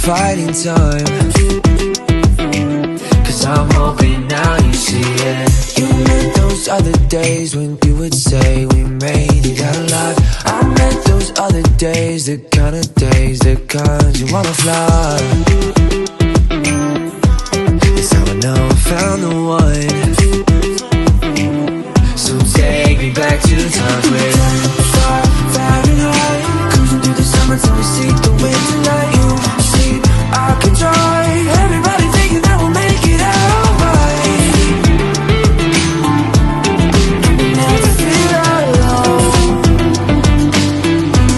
fighting time, 'cause I'm hoping now you see it. You meant those other days when you would say we made it out alive. I meant those other days, the kind of days, the kinds you wanna fly. It's how I know I found the one. So take me back to the times where far, far and high, cruising through the summer till we see the winter light. You see, I can try. Everybody thinking that we'll make it out alright. Never feel alone,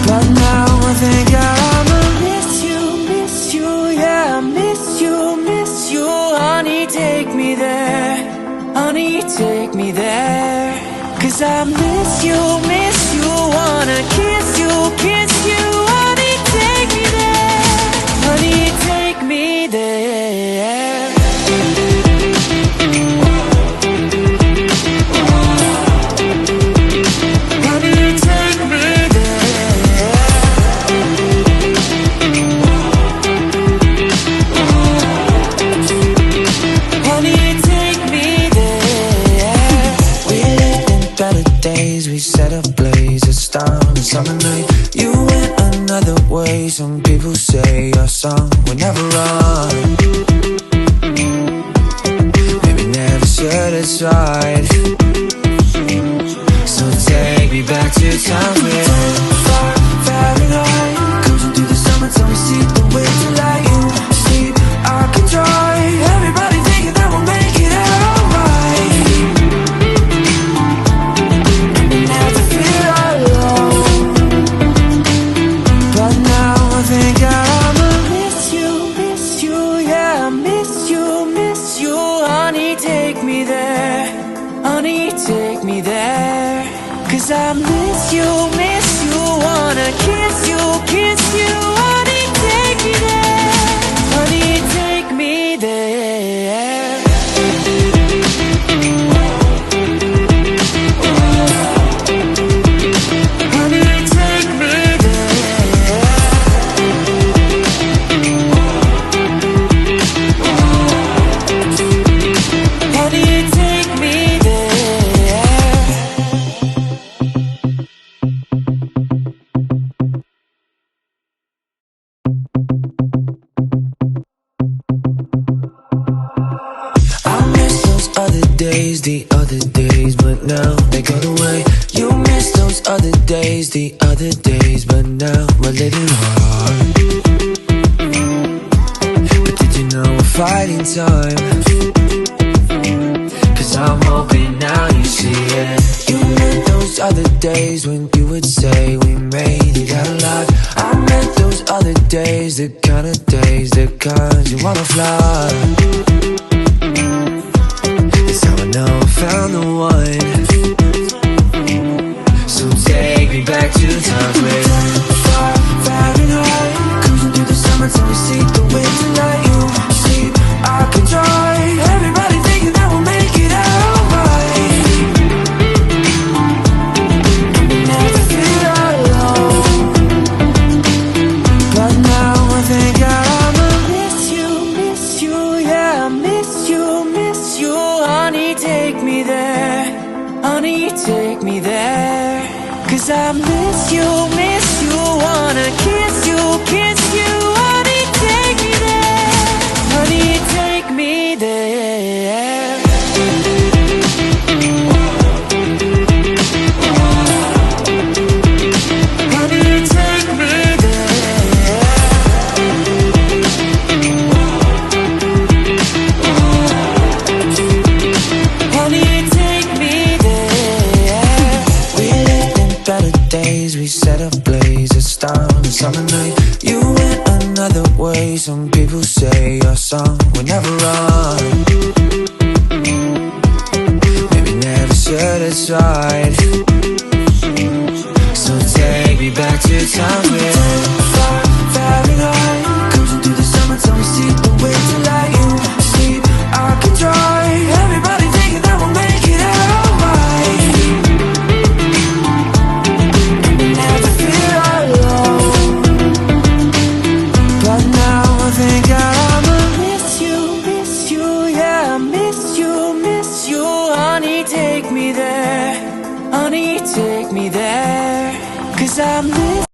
but now I think I'ma miss you, yeah, miss you. Honey, take me there, honey, take me there. 'Cause I miss you, wanna kiss you, honey, take me there, honey, take me there. Honey, take me there. Honey, take me there. We lived in better days, we set ablaze a star on a summer night. You went another way, some people say your song will never run. Maybe never should have tried. So take me back to times where far, far and high, cruising through the summer till we see the winter light. You see, I can try. Everybody thinking that we'll make it out alright. Never feel alone, but now I think I'ma miss you, yeah, miss you. Honey, take me there, honey, take me there. 'Cause I miss you, wanna kiss you, honey, take me there, honey, take me there. Honey, take me there. Honey, take me there. I miss those other days, the other days, but now they got away. You miss those other days, the other days, but now we're living hard. But did you know we're fighting time? 'Cause I'm hoping now you see it. You meant those other days when you would say we made it out alive. I meant those other days, the kind of days, the kinds you wanna fly. It's how I know I found the one. So take me back to the times where far, far and high, cruising through the summer till we see the winter light. You see, I can try. Everybody thinking that we'll make it out alright. Never feel alone, but now I think I'ma miss you, yeah, miss you. Honey, take me there, honey, take me there. 'Cause I miss you, wanna kiss you, honey, take me there, honey, take me there. Honey, take me there. Honey, take me there. We lived in better days, we set ablaze a star on a summer night. You went another way, some people say your song will never run. Maybe never should have tried. So take me back to times where far, far and high, cruising through the summer till we see the winter light. You see, I can try. Everybody thinking that we'll make it out alright. Never feel alone, but now I think honey, take me there. 'Cause I miss